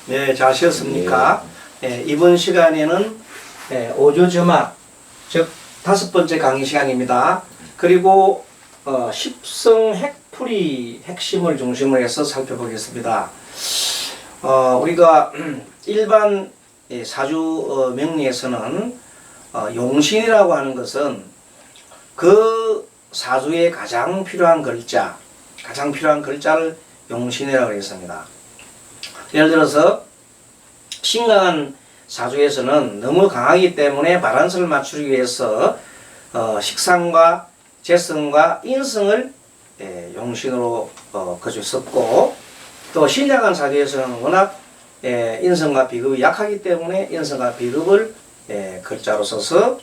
네, 잘 쉬었습니까? 네, 이번 시간에는 오조점합, 즉 5번째 강의 시간입니다. 그리고 십성 핵풀이 핵심을 중심으로 해서 살펴보겠습니다. 우리가 일반 사주 명리에서는 용신이라고 하는 것은 그 사주에 가장 필요한 글자를 용신이라고 했습니다. 예를 들어서 신강한 사주에서는 너무 강하기 때문에 바란스를 맞추기 위해서 식상과 재성과 인성을 용신으로 거주했었고, 또 신약한 사주에서는 워낙 인성과 비급이 약하기 때문에 인성과 비급을 글자로 써서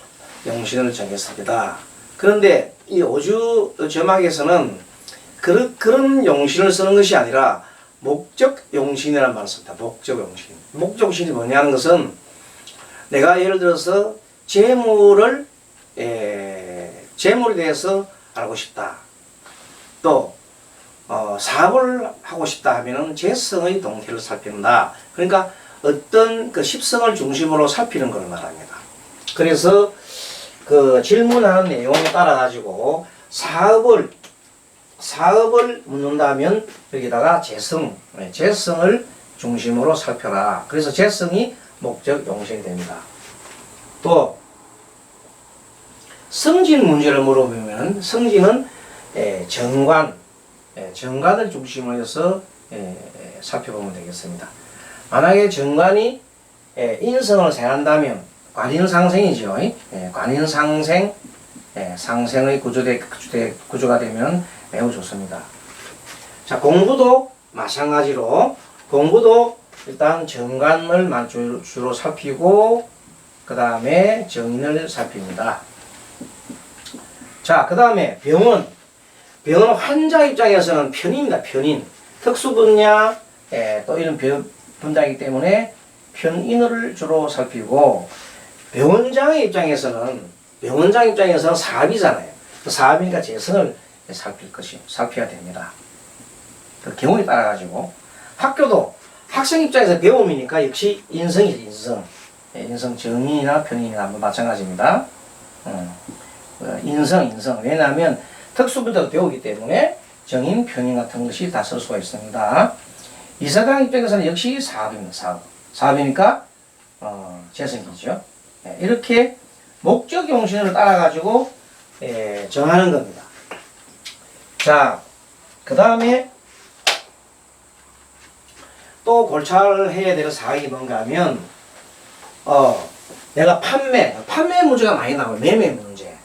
용신을 정했습니다. 그런데 이 오주 점학에서는 그런 용신을 쓰는 것이 아니라 목적 용신이라는 말을 씁니다. 목적 용신. 목적 용신이 뭐냐는 것은 내가 예를 들어서 재물에 대해서 알고 싶다. 또 사업을 하고 싶다 하면은 재성의 동태를 살핀다. 그러니까 어떤 그 십성을 중심으로 살피는 걸 말합니다. 그래서 그 질문하는 내용에 따라 가지고 사업을 묻는다면 여기다가 재성을 중심으로 살펴라. 그래서 재성이 목적 용신이 됩니다. 또 성진 문제를 물어보면 성진은 정관을 중심으로 해서 살펴보면 되겠습니다. 만약에 정관이 인성을 생한다면 관인상생이죠. 관인상생, 상생의 구조가 되면 매우 좋습니다. 자, 공부도 마찬가지로 공부도 일단 정관을 주로 살피고 그 다음에 정인을 살핍니다. 자, 그 다음에 병은 환자 입장에서는 편인입니다. 편인. 특수분야 또 이런 분야이기 때문에 편인을 주로 살피고, 병원장의 입장에서는 사업이잖아요. 그 사업이니까 재성을 살펴야 됩니다. 그 경우에 따라 가지고 학교도 학생 입장에서 배움이니까 역시 인성이죠. 인성 정인이나 편인이나 마찬가지입니다. 인성. 왜냐하면 특수분야도 배우기 때문에 정인, 편인 같은 것이 다 쓸 수가 있습니다. 이사장 입장에서는 역시 사업입니다. 사업이니까 재성이죠. 이렇게 목적 용신을 따라 가지고 정하는 겁니다. 자, 그 다음에 또 골찰해야 될 사항이 뭔가 하면 내가 판매 문제가 많이 나와요. 매매 문제.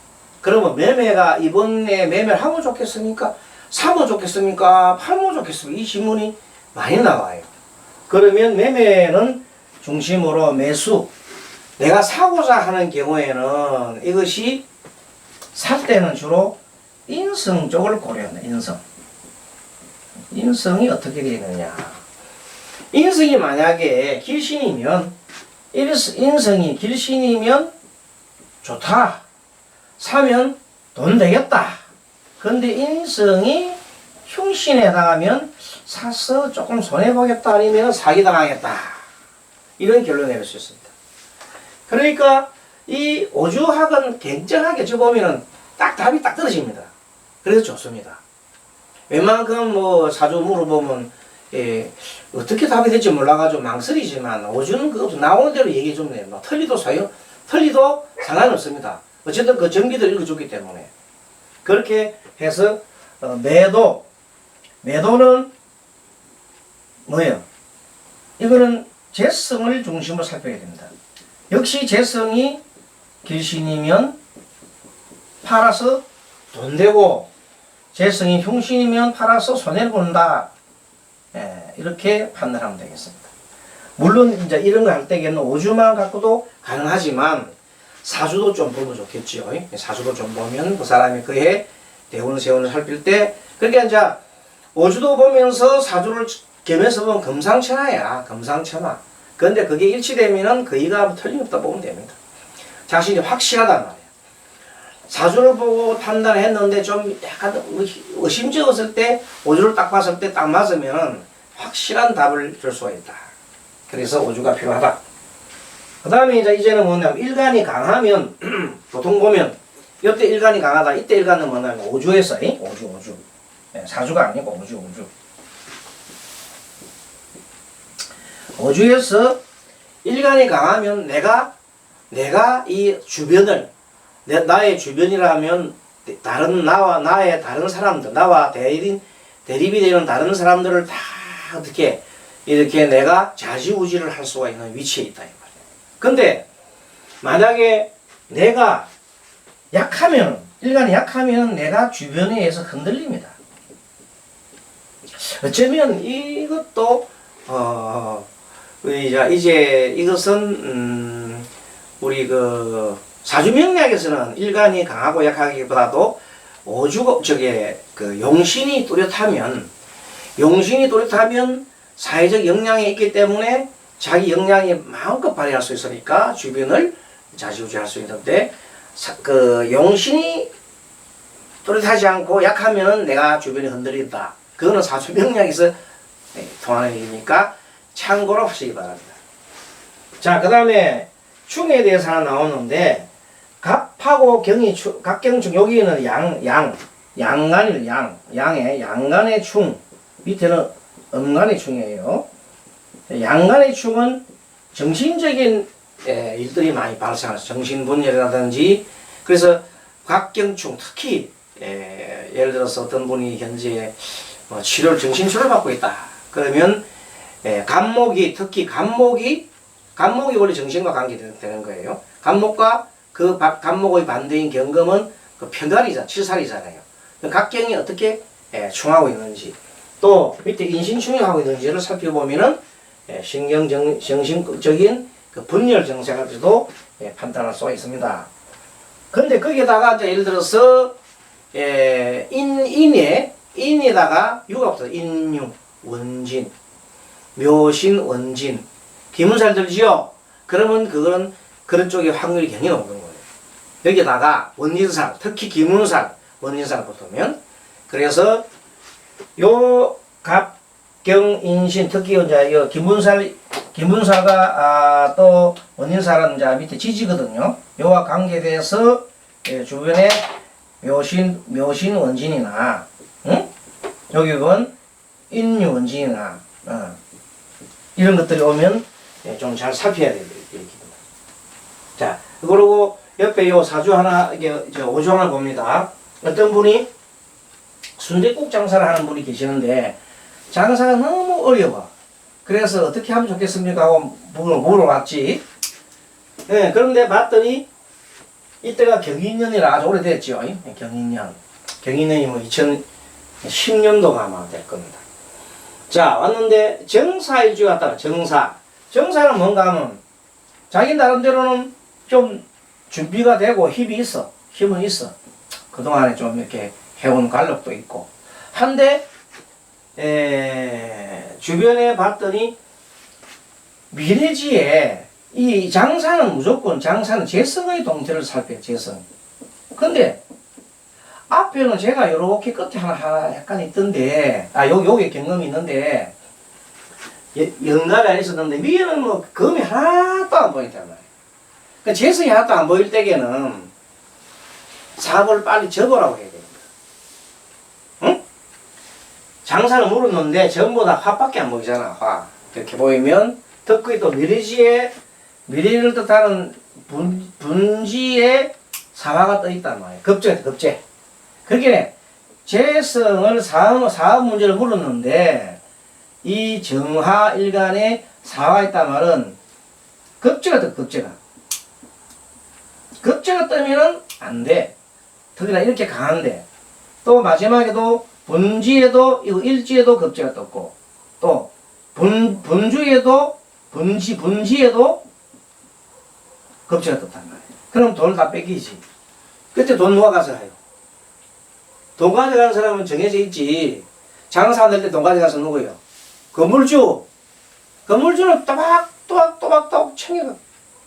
그러면 매매가 이번에 매매를 하면 좋겠습니까? 사면 좋겠습니까? 팔면 좋겠습니까? 이 질문이 많이 나와요. 그러면 매매는 중심으로 매수, 내가 사고자 하는 경우에는 이것이 살 때는 주로 인성 쪽을 고려합니다. 인성이 어떻게 되어 있느냐. 인성이 만약에 길신이면, 인성이 길신이면 좋다. 사면 돈 되겠다. 그런데 인성이 흉신에 해당하면 사서 조금 손해보겠다, 아니면 사기당하겠다. 이런 결론을 내릴 수 있습니다. 그러니까 이 오주학은 굉장하게 보면은 딱 답이 딱 떨어집니다. 그래서 좋습니다. 웬만큼 사주 물어보면 어떻게 답이 될지 몰라가지고 망설이지만 오주는 그 나오는 대로 얘기해 주면 돼요. 틀리도 상관없습니다. 어쨌든 그 정기를 읽어줬기 때문에. 그렇게 해서 매도는 뭐예요? 이거는 재성을 중심으로 살펴야 됩니다. 역시 재성이 길신이면 팔아서 돈 되고, 재성이 흉신이면 팔아서 손해를 본다. 이렇게 판단하면 되겠습니다. 물론 이제 이런 거 할 때에는 오주만 갖고도 가능하지만 사주도 좀 보면 좋겠죠. 사주도 좀 보면 그 사람이 그해 대운세운을 살필 때, 그러니까 이제 오주도 보면서 사주를 겸해서 보면 금상천하야. 그런데 그게 일치되면은 거의가 틀림없다 보면 됩니다. 자신이 확실하단 말이에요. 사주를 보고 판단했는데 좀 약간 의심쩍었을 때, 오주를 딱 봤을 때 딱 맞으면은 확실한 답을 줄 수가 있다. 그래서 오주가 필요하다. 그 다음에 이제는 뭐냐면 일간이 강하면 보통 보면 이때 일간이 강하다. 이때 일간은 뭐냐면 오주에서 오주. 네, 사주가 아니고 오주. 오주에서 일간이 강하면 내가 이 주변을 나의 주변이라면 다른 나의 다른 사람들 나와 대립이 되는 다른 사람들을 다 어떻게 이렇게 내가 좌지우지를 할 수가 있는 위치에 있다 이 말이에요. 근데 만약에 내가 일간이 약하면 내가 주변에 의해서 흔들립니다. 어쩌면 이것도 이제 이것은 우리 그 사주명리학에서는 일간이 강하고 약하기보다도 용신이 뚜렷하면 사회적 역량이 있기 때문에 자기 역량이 마음껏 발휘할 수 있으니까 주변을 좌지우지할 수 있는데 용신이 뚜렷하지 않고 약하면은 내가 주변이 흔들린다. 그거는 사주명리학에서 통하는 얘기니까 참고로 하시기 바랍니다. 자, 그 다음에 충에 대해서 하나 나오는데 갑하고 경이 갑경충 여기는 양간의 충 밑에는 음간의 충이에요. 양간의 충은 정신적인 일들이 많이 발생하죠. 정신분열이라든지 그래서 갑경충 특히 예를 들어서 어떤 분이 현재 정신치료를 받고 있다. 그러면 간목이 원래 정신과 관계되는 거예요. 간목과 간목의 반대인 경금은 칠살이잖아요. 각경이 어떻게 충하고 있는지 또 밑에 인신충이 하고 있는지를 살펴보면은 정신적인 분열 증세까지도 판단할 수가 있습니다. 근데 거기에다가 예를 들어서 인에다가 유가 없어요. 인유, 원진, 묘신, 원진, 기문살 들지요? 그러면 그거는 그런 쪽에 확률이 굉장히 높은 거예요. 여기다가 원진살, 특히 기문살, 원진살 붙으면 그래서 요 갑경인신 특히 이제 요 기문사가 또 원진살은 이제 밑에 지지거든요. 요와 관계돼서 주변에 묘신 원진이나 여기 보면 인유 원진이나 이런 것들이 오면 좀 잘 살펴야 돼요. 자, 그리고 옆에 요 사주 하나, 오주 하나 봅니다. 어떤 분이 순댓국 장사를 하는 분이 계시는데 장사가 너무 어려워. 그래서 어떻게 하면 좋겠습니까 하고 물어봤지. 네, 그런데 봤더니 이때가 경인년이라 아주 오래됐죠. 경인년이 뭐 2010년도가 아마 될 겁니다. 자, 왔는데 정사일주 같다. 정사는 뭔가 하면 자기 나름대로는 좀 준비가 되고 힘은 있어. 그동안에 좀 이렇게 해온 관력도 있고 한데 주변에 봤더니 미래지에 이 장사는 재성의 동태를 살펴요. 재성. 근데 앞에는 제가 이렇게 끝에 하나 약간 있던데 여기 경험이 있는데 연갑이 안 있었는데 위에는 뭐 금이 하나도 안 보인단 말이에요. 그러니까 재성이 하나도 안 보일 때에는 사업을 빨리 접으라고 해야 됩니다. 응? 장사는 물었는데 전부 다 화밖에 안 보이잖아. 화. 이렇게 보이면 특히 또 미래를 뜻하는 분지에 사화가 떠 있단 말이에요. 급제. 그렇게 재성을 사업 문제를 물었는데 이 정화 일간에 사화가 있단 말은 급제가 뜨면은 안 돼. 특히나 이렇게 강한데 또 마지막에도 분지에도 일지에도 급제가 떴고 또 분지에도 급제가 떴단 말이에요. 그럼 돈을 다 뺏기지. 그때 돈 누가 가져가요? 돈 가져가는 사람은 정해져 있지. 장사 안 될 때 돈 가져가서 누구예요? 건물주는 또박또박 챙겨가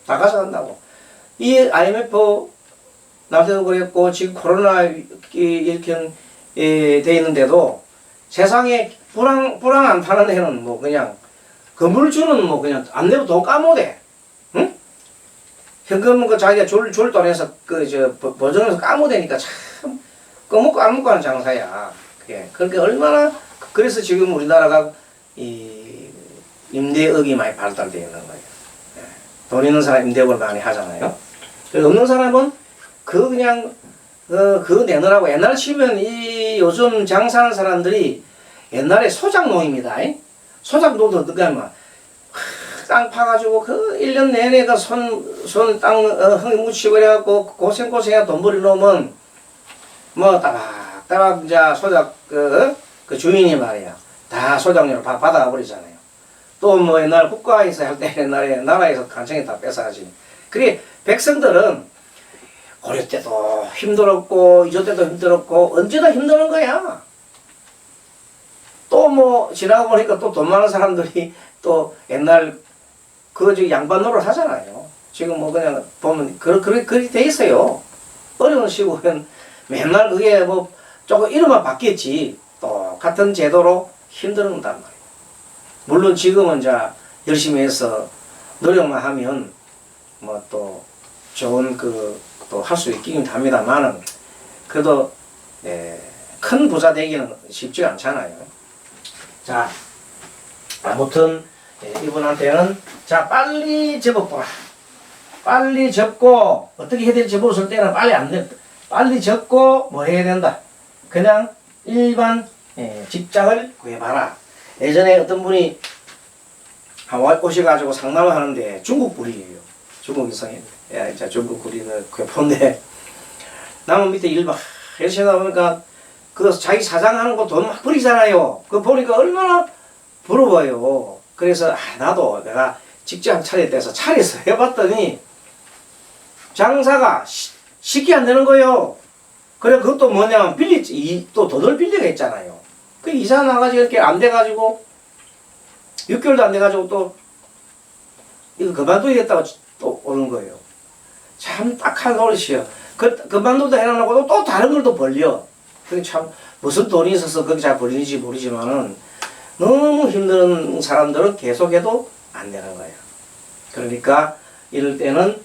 다 가져간다고. 이 IMF 나한테도 그랬고 지금 코로나 이렇게 돼 있는데도 세상에 불황 안 타는 해는 뭐 그냥 건물주는 뭐 그냥 안 내고 돈 까모대. 응? 현금은 그 자기가 줄 돈에서 보정해서 까모대니까 참 꺼먹고 안 먹고 하는 장사야. 그게. 그러니까 얼마나, 그래서 지금 우리나라가 이 임대업이 많이 발달되어 있는 거예요. 예. 돈 있는 사람 임대업을 많이 하잖아요. 그래서 없는 사람은 그냥 그거 내놓으라고. 옛날 치면 이 요즘 장사하는 사람들이 옛날에 소작농입니다. 소작농도 어떻게 하면 땅 파가지고 그 1년 내내 그 땅 흙 묻히고 그래갖고 고생해서 돈 벌이 놓으면 뭐 따박따박 이제 소작 그 주인이 말이야 다 소작료를 받아가 버리잖아요. 또 뭐 옛날 국가에서 할 때 옛날에 나라에서 간청이 다 뺏어가지. 그래 백성들은 고려 때도 힘들었고 이조 때도 힘들었고 언제나 힘드는 거야. 또 뭐 지나가 보니까 또 돈 많은 사람들이 또 옛날 그 양반 노릇 하잖아요. 지금 뭐 그냥 보면 그렇게 돼 있어요. 어려운 시국엔 맨날 그게 뭐 조금 이름만 바뀌었지 또 같은 제도로 힘든단 말이에요. 물론 지금은 이제 열심히 해서 노력만 하면 뭐 또 좋은 또 할 수 있긴 합니다만은 그래도 큰 부자 되기는 쉽지 않잖아요. 자, 아무튼 이분한테는 자 빨리 접어보라. 빨리 접고 어떻게 해야 될지 접었을 때는 빨리 안 돼. 빨리 접고 뭐 해야 된다. 그냥 일반 직장을 구해봐라. 예전에 어떤 분이 오셔가지고 상담을 하는데 중국 분이에요. 중국 이성인. 자 중국 구리는 괴포인데 남은 밑에 일 막 열심히 하다 보니까 그 자기 사장하는 거 돈 막 버리잖아요. 그거 보니까 얼마나 부러워요. 그래서 나도 내가 직장 차릴 때서 차려서 해봤더니 장사가 쉽게 안 되는 거예요. 그래 그것도 뭐냐면 또 돈을 빌려가 있잖아요. 그 이사 나가지고 이렇게 안 돼가지고 6개월도 안 돼가지고 또 이거 그만둬야겠다고 또 오는 거예요. 참 딱한 노릇이요. 그만둬도 해놔놓고 또 다른 걸 또 벌려. 그게 참 무슨 돈이 있어서 그렇게 잘 벌리는지 모르지만은 너무 힘든 사람들은 계속해도 안 되는 거예요. 그러니까 이럴 때는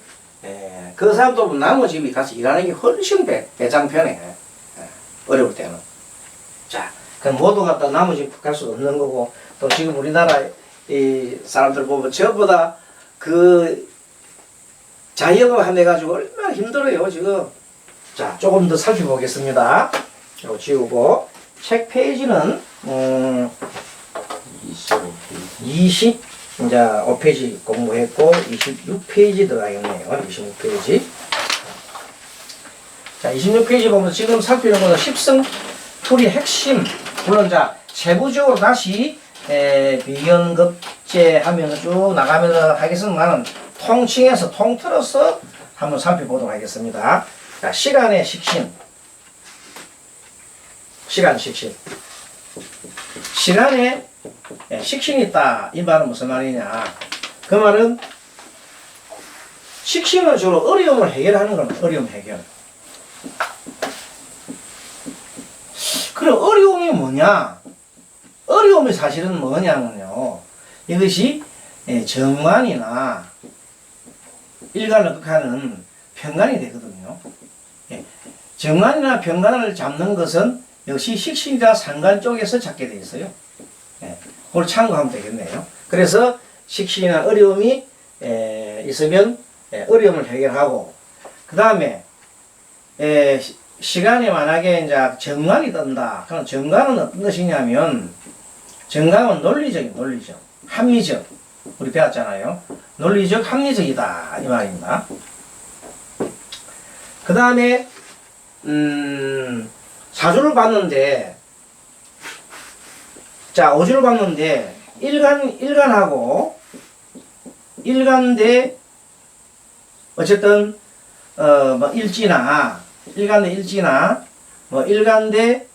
그 사람도 남의 집에 가서 일하는 게 훨씬 배짱편해. 어려울 때는. 자, 그럼 모두가 또 남의 집 갈 수 없는 거고 또 지금 우리나라 이 사람들 보면 저보다 그 자영업 한대 가지고 얼마나 힘들어요 지금. 자, 조금 더 살펴보겠습니다. 이거 지우고 책 페이지는 25페이지 공부했고 26페이지 들어가겠네요. 26페이지. 자, 26페이지 보면 지금 살피는 것은 십성풀이 핵심. 물론 자 세부적으로 다시 비견급제 하면 쭉 나가면서 하겠습니다만 통칭해서 통틀어서 한번 살펴보도록 하겠습니다. 자, 시간의 식신. 시간 식신. 시간에 식신이 있다. 이 말은 무슨 말이냐. 그 말은 식신은 주로 어려움을 해결하는 겁니다. 어려움 해결. 그럼 어려움이 뭐냐? 어려움이 사실은 뭐냐면요. 이것이 정관이나 일간을 극하는 편관이 되거든요. 정관이나 편관을 잡는 것은 역시 식신이나 상관 쪽에서 잡게 되어 있어요. 그걸 참고하면 되겠네요. 그래서 식신이나 어려움이 있으면 어려움을 해결하고, 그 다음에 시간에 만약에 이제 정관이 뜬다. 그럼 정관은 어떤 것이냐면, 정관은 논리적, 합리적. 우리 배웠잖아요. 논리적, 합리적이다. 이 말입니다. 그 다음에 사주를 봤는데, 자, 오주를 봤는데, 일간하고, 일간 대, 어쨌든, 뭐, 일간 대 일지나, 뭐, 일간 대,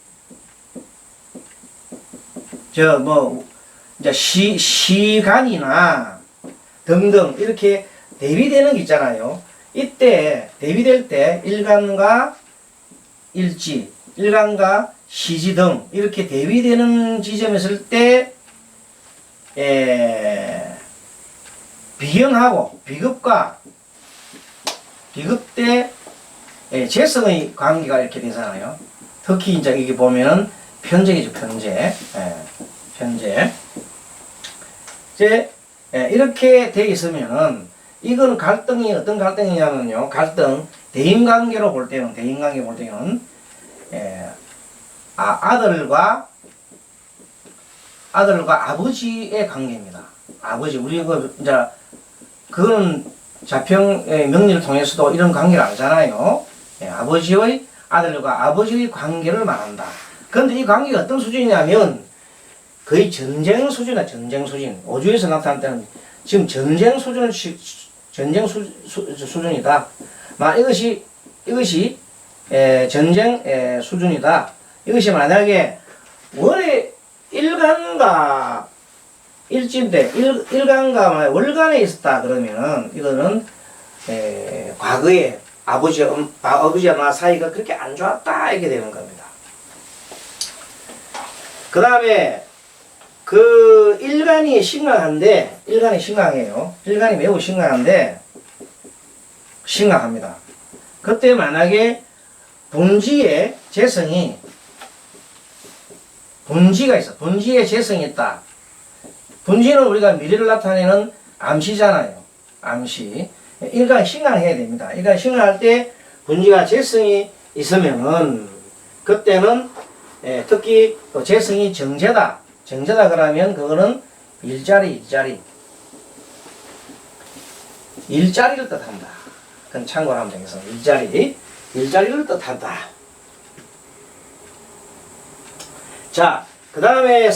이제 시간이나 등등, 이렇게 대비되는 게 있잖아요. 이때, 대비될 때, 일간과 일지, 일간과 시지 등 이렇게 대비되는 지점에 있을 때 비견하고 비급 때 재성의 관계가 이렇게 되잖아요. 특히 이제 이게 보면은 편재이죠, 편재. 편재. 이제 이렇게 돼 있으면은 이건 갈등이 어떤 갈등이냐면요. 갈등 대인관계로 볼 때는 아들과 아버지의 관계입니다. 아버지 우리 이제 그거는 자평 명리를 통해서도 이런 관계를 알잖아요. 아버지의 아들과 아버지의 관계를 말한다. 그런데 이 관계가 어떤 수준이냐면 거의 전쟁 수준이다. 전쟁 수준. 오주에서 나타날 때는 지금 전쟁 수준이다. 이것이 전쟁 수준이다. 이것이 만약에 원래 일간과 일진대 일간과 월간에 있었다 그러면은 이거는 과거에 아버지와 사이가 그렇게 안 좋았다 이렇게 되는 겁니다. 그 다음에 그 일간이 심각해요. 일간이 매우 심각합니다. 그때 만약에 분지에 재성이 분지에 재성이 있다. 분지는 우리가 미래를 나타내는 암시잖아요. 암시. 일간 신강해야 됩니다. 일간 신강할 때 분지가 재성이 있으면은 그때는 특히 또 재성이 정제다 그러면 그거는 일자리를 뜻한다. 그건 참고를 하면 되겠습니다. 일자리를 뜻한다. 자, 그 다음에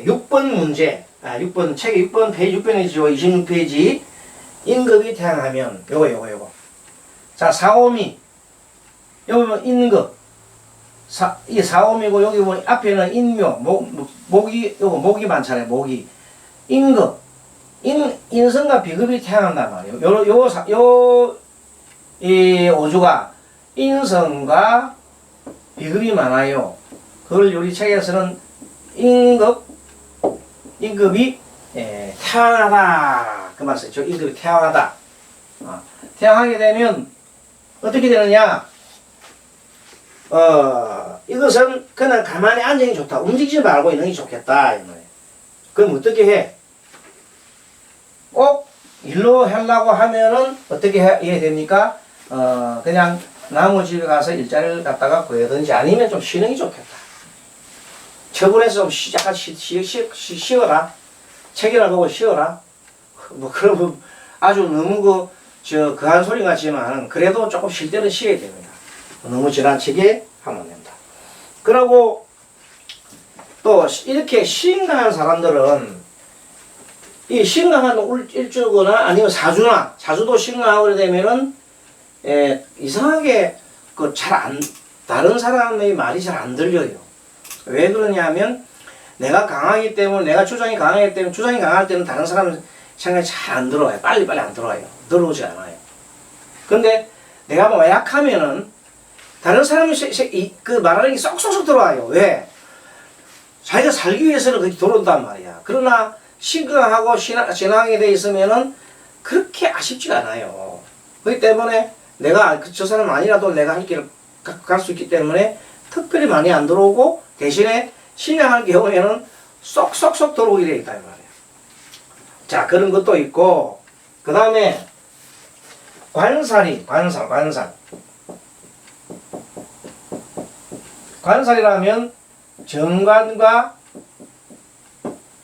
6번 문제. 6번, 책의 6번 페이지, 6번이죠. 26페이지. 임급이 태양하면, 요거. 자, 사오미. 여기 임급. 이게 사오미고, 여기 보니 앞에는 인묘, 목이 많잖아요. 목이. 임급. 인성과 비급이 태양한단 말이에요. 이 오주가 인성과 비급이 많아요. 그걸 우리 책에서는 임급이 태양하다 그 말 쓰죠. 임급이 태양하다. 태양하게 되면 어떻게 되느냐? 이것은 그냥 가만히 앉아 있는 게 좋다. 움직이지 말고 있는 게 좋겠다. 이 말이에요. 그럼 어떻게 해? 꼭 일로 하려고 하면은 어떻게 해야 됩니까? 그냥 나무 집에 가서 일자리를 갖다가 구하든지 아니면 좀 쉬는 게 좋겠다. 처분해서 좀 약간 쉬어라. 책이나 보고 쉬어라. 뭐, 그러면 아주 너무 그한 소리 같지만 그래도 조금 쉴 때는 쉬어야 됩니다. 너무 지나치게 하면 안 된다. 그러고 또 이렇게 심각한 사람들은 이 심각한 일주거나 아니면 사주도 심각하고 그래 되면은 이상하게 다른 사람의 말이 잘 안 들려요. 왜 그러냐면 내가 강하기 때문에 주장이 강할 때는 다른 사람 생각이 잘 안 들어와요. 빨리 안 들어와요. 들어오지 않아요. 근데 내가 뭐 약하면은 다른 사람이 그 말하는 게 쏙쏙 들어와요. 왜? 자기가 살기 위해서는 그렇게 들어온단 말이야. 그러나 심각하고 진행하게 돼 있으면은 그렇게 아쉽지가 않아요. 그렇기 때문에 내가 저 사람 아니라도 내가 할 길을 갈 수 있기 때문에 특별히 많이 안 들어오고 대신에 신앙할 경우에는 쏙쏙쏙 들어오게 되어 있다 이 말이에요. 자, 그런 것도 있고 그 다음에 관살이라면 정관과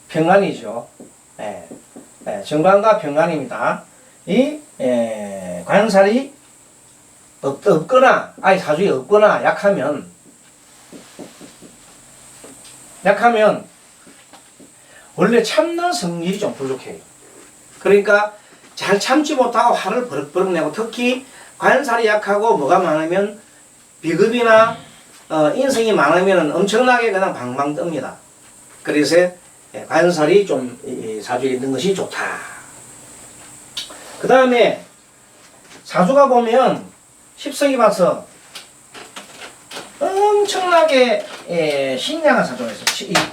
평관이죠. 정관과 평관입니다. 이 관살이 없거나 아니 사주에 없거나 약하면 원래 참는 성질이 좀 부족해요. 그러니까 잘 참지 못하고 화를 버럭버럭 내고 특히 관살이 약하고 뭐가 많으면 비급이나 인성이 많으면 엄청나게 그냥 방방 뜹니다. 그래서 관살이 좀 사주에 있는 것이 좋다. 그 다음에 사주가 보면 십성이 봐서 엄청나게 신량한 사주가 있어요.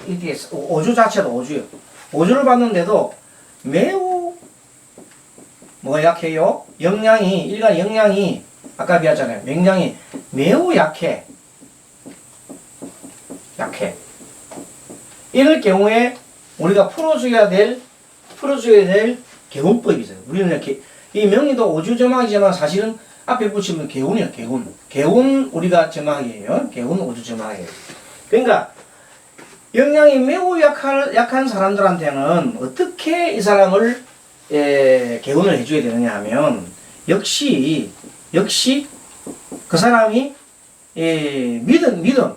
이게 오주 자체도 오주예요. 오주를 봤는데도 매우 뭐가 약해요? 영양이 일간 영양이 아까 비하잖아요. 명량이 매우 약해. 이럴 경우에 우리가 풀어줘야 될 개운법이 있어요. 우리는 이렇게 이 명리도 오주점학이지만 사실은 앞에 붙이면 개운이에요. 개운 우리가 점학이에요. 개운 오주 점학이에요. 그러니까 영양이 매우 약한 사람들한테는 어떻게 이 사람을 개운을 해줘야 되느냐 하면 역시 그 사람이 믿음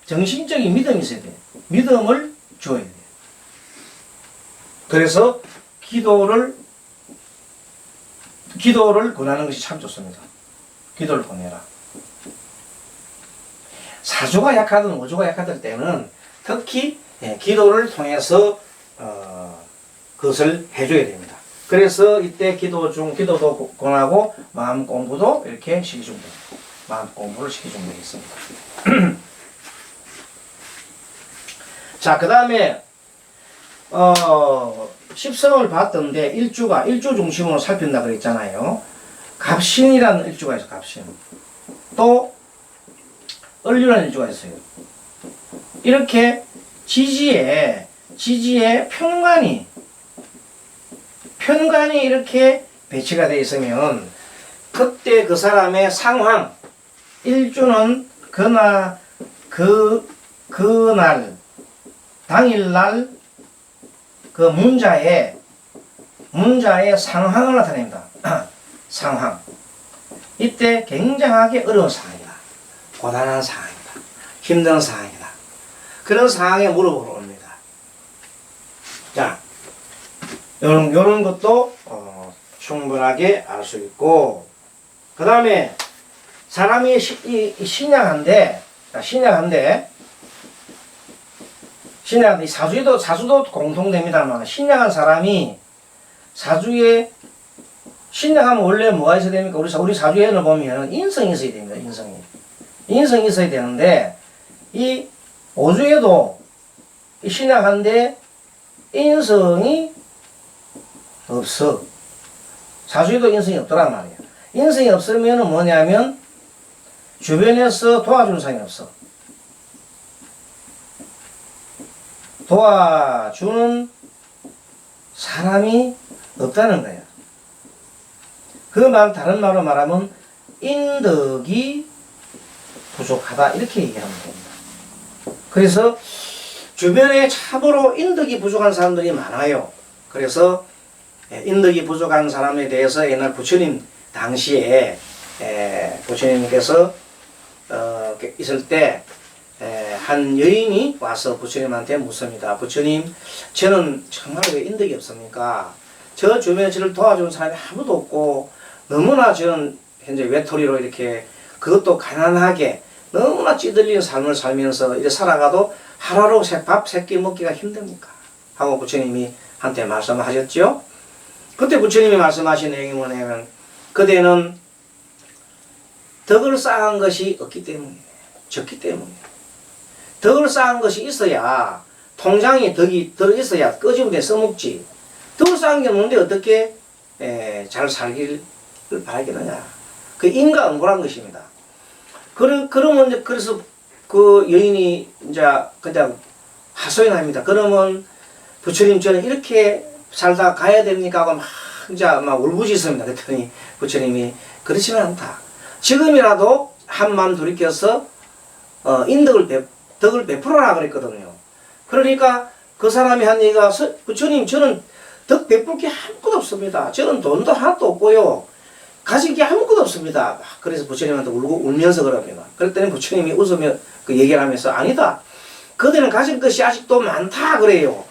정신적인 믿음이 있어야 돼요. 믿음을 줘야 돼요. 그래서 기도를 권하는 것이 참 좋습니다. 기도를 권해라. 사주가 약하든 오주가 약하든 때는 특히 기도를 통해서 그것을 해줘야 됩니다. 그래서 이때 기도도 권하고 마음 공부도 이렇게 시켜주면 됩니다. 마음 공부를 시켜주면 되겠습니다. 자, 그 다음에 십성을 봤던데 일주 중심으로 살핀다 그랬잖아요. 갑신이라는 일주가 있어요. 갑신. 또 을류라는 일주가 있어요. 이렇게 지지에 편관이 이렇게 배치가 되어 있으면 그때 그 사람의 상황 일주는 그날 당일날 그 문자의 상황을 나타냅니다. 상황. 이때 굉장하게 어려운 상황이다. 고단한 상황이다. 힘든 상황이다. 그런 상황에 물어보러 옵니다. 자, 요런 것도 충분하게 알 수 있고, 그 다음에 사람이 신약한데 사주도 공통됩니다만 신약한 사람이 사주에 신약하면 원래 뭐가 있어야 됩니까? 우리 사주에는 보면 인성이 있어야 됩니다. 인성이 있어야 되는데 이 오주에도 신약한데 인성이 없어. 사주에도 인성이 없더란 말이야. 인성이 없으면 뭐냐면 주변에서 도와주는 사람이 없어. 도와주는 사람이 없다는 거야. 다른 말로 말하면 인덕이 부족하다 이렇게 얘기하면 됩니다. 그래서 주변에 참으로 인덕이 부족한 사람들이 많아요. 그래서 인덕이 부족한 사람에 대해서 옛날 부처님 당시에 부처님께서 있을 때 한 여인이 와서 부처님한테 묻습니다. 부처님, 저는 정말 왜 인덕이 없습니까? 저 주변에 저를 도와주는 사람이 아무도 없고 너무나 저는 현재 외톨이로 이렇게 그것도 가난하게 너무나 찌들리는 삶을 살면서 이렇게 살아가도 하루로 밥 3끼 먹기가 힘듭니까? 하고 부처님이 한테 말씀하셨죠. 그때 부처님이 말씀하신 내용이 뭐냐면 그대는 덕을 쌓은 것이 없기 때문이에요. 적기 때문이에요. 덕을 쌓은 것이 있어야 통장에 덕이 들어있어야 끄집어내 써먹지. 덕을 쌓은 게 없는데 어떻게 잘 살기를 바라겠느냐. 그 인과응보란 것입니다. 그러면 그래서 그 여인이 이제 그냥 하소연합니다. 그러면 부처님 저는 이렇게 살다 가야 됩니까? 하고 막 울부짖습니다. 그랬더니 부처님이 그렇지는 않다. 지금이라도 한만 돌이켜서 덕을 베풀어라 그랬거든요. 그러니까 그 사람이 한 얘기가 부처님 저는 덕 베풀 게 아무것도 없습니다. 저는 돈도 하나도 없고요. 가진 게 아무것도 없습니다. 그래서 부처님한테 울면서 그럽니다. 그랬더니 부처님이 웃으며 그 얘기를 하면서 아니다. 그대는 가진 것이 아직도 많다 그래요.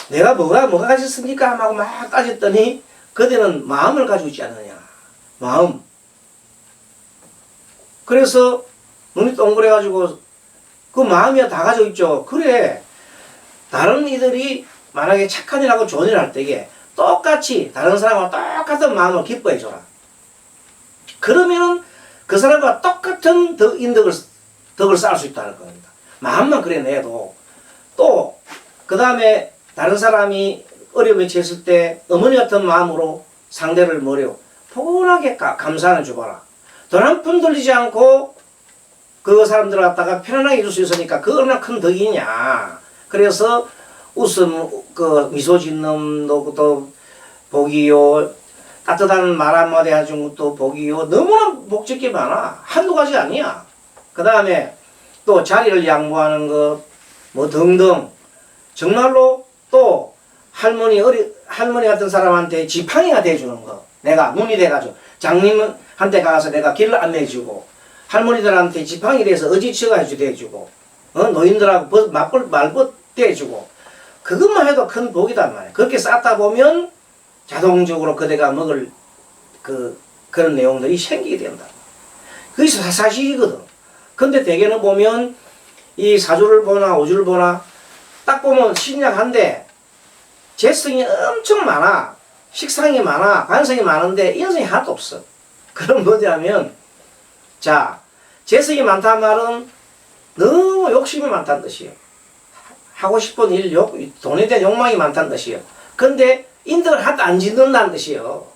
내가 뭐가 가졌습니까? 하고 막 따졌더니 그대는 마음을 가지고 있지 않느냐. 마음. 그래서 눈이 동그래가지고 그 마음이야 다 가지고 있죠. 그래. 다른 이들이 만약에 착한 일하고 좋은 일을 할 때에 똑같이 다른 사람과 똑같은 마음을 기뻐해줘라. 그러면은 그 사람과 똑같은 인덕을 덕을 쌓을 수 있다는 겁니다. 마음만 그래 내도 또 그 다음에 다른 사람이 어려움에 처했을 때 어머니 같은 마음으로 상대를 뭐래요? 포근하게 감사를 줘봐라. 돈 한 푼 들리지 않고 그 사람들 갖다가 편안하게 해줄 수 있으니까 그 얼마나 큰 덕이냐. 그래서 웃음, 그 미소 짓는 것도 복이요. 따뜻한 말 한마디 해준 것도 복이요. 너무나 복짓게 많아. 한두 가지 아니야. 그 다음에 또 자리를 양보하는 것, 뭐 등등. 정말로 또 할머니 같은 사람한테 지팡이가 돼주는 거. 내가 눈이 돼가지고 장님한테 가서 내가 길을 안내해주고 할머니들한테 지팡이 돼서 어지치가 해주고 노인들하고 말벗 대주고 그것만 해도 큰 복이단 말이야. 그렇게 쌓다 보면 자동적으로 그대가 먹을 그런 내용들이 생기게 된다. 그게 사실이거든. 근데 대개는 보면 이 사주를 보나 오주를 보나 딱 보면 신약한데 재성이 엄청 많아. 식상이 많아. 관성이 많은데 인성이 하나도 없어. 그럼 뭐냐면 자, 재성이 많다는 말은 너무 욕심이 많다는 뜻이에요. 하고 싶은 일, 돈에 대한 욕망이 많다는 뜻이에요. 근데 인덕을 하나도 안 짓는다는 뜻이에요.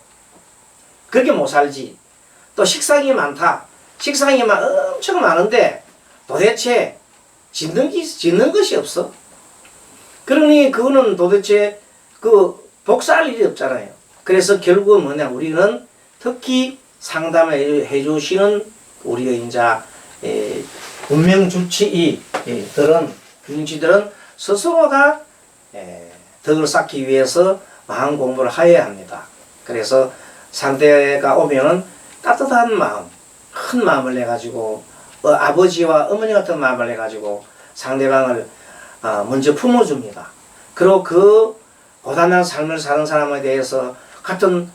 그렇게 못 살지. 또 식상이 많다. 식상이 엄청 많은데 도대체 짓는 것이 없어. 그러니 그거는 도대체 복사할 일이 없잖아요. 그래서 결국은 뭐냐, 우리는 특히 상담을 해주시는 우리의 이제 운명주치의들은 주인치들은 스스로가 덕을 쌓기 위해서 마음 공부를 하여야 합니다. 그래서 상대가 오면은 따뜻한 마음, 큰 마음을 내가지고 아버지와 어머니 같은 마음을 내가지고 상대방을 먼저 품어줍니다. 그리고 그 고단한 삶을 사는 사람에 대해서 같은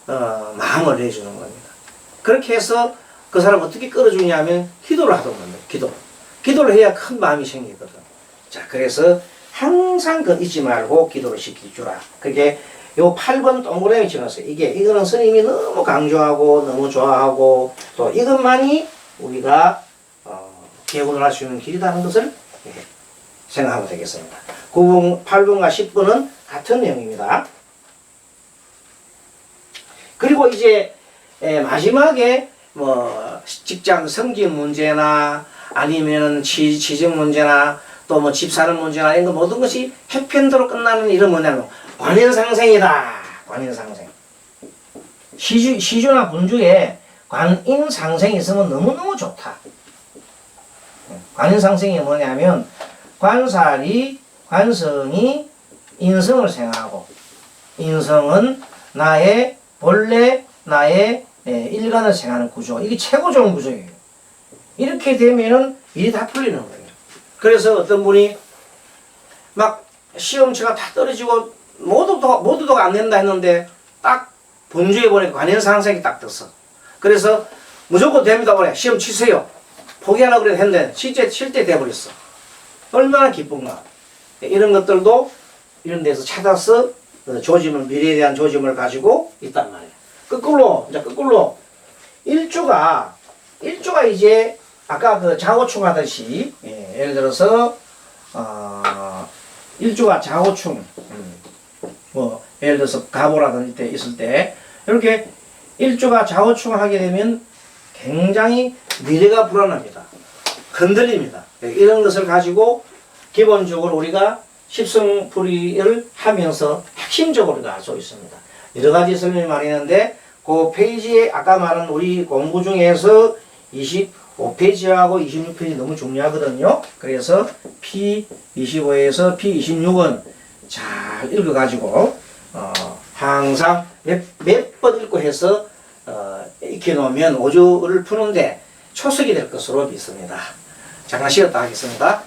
마음을 내주는 겁니다. 그렇게 해서 그 사람 어떻게 끌어주냐면 기도를 하던 겁니다. 기도를 해야 큰 마음이 생기거든. 자, 그래서 항상 그 잊지 말고 기도를 시켜주라. 그게 요 8번 동그라미 찍었어요. 이거는 스님이 너무 강조하고 너무 좋아하고 또 이것만이 우리가 개운을 할 수 있는 길이라는 것을 생각하면 되겠습니다. 9번, 8번과 10번은 같은 내용입니다. 그리고 이제 마지막에 뭐 직장 승진 문제나 아니면은 취직 문제나 또 뭐 집 사는 문제나 이런 거 모든 것이 해피엔드로 끝나는 일은 뭐냐면 관인상생이다. 관인상생. 시주나 분주에 관인상생이 있으면 너무너무 좋다. 관인상생이 뭐냐면 관성이 인성을 생하고 인성은 본래 나의 일관을 생하는 구조. 이게 최고 좋은 구조예요. 이렇게 되면은 일이 다 풀리는 거예요. 그래서 어떤 분이 막 시험치가 다 떨어지고 모두도 안 된다 했는데 딱 분주해 보니까 관인상생이 딱 떴어. 그래서 무조건 됩니다. 그래. 시험 치세요. 포기하려고 그래 했는데 칠 때 돼버렸어. 얼마나 기쁜가. 이런 것들도 이런 데서 찾아서 미래에 대한 조짐을 가지고 있단 말이에요. 거꾸로 일주가 이제 아까 그 좌우충 하듯이 예를 들어서 일주가 좌우충 뭐 예를 들어서 가보라든지 때 있을 때 이렇게 일주가 좌우충 하게 되면 굉장히 미래가 불안합니다. 흔들립니다. 이런 것을 가지고 기본적으로 우리가 십성풀이를 하면서 핵심적으로 가지고 있습니다. 여러 가지 설명이 많이 있는데 그 페이지에 아까 말한 우리 공부 중에서 25페이지하고 26페이지 너무 중요하거든요. 그래서 P25에서 P26은 잘 읽어가지고 항상 몇 번 읽고 해서 익혀놓으면 오주를 푸는데 초석이 될 것으로 믿습니다. 잠깐 쉬었다 하겠습니다.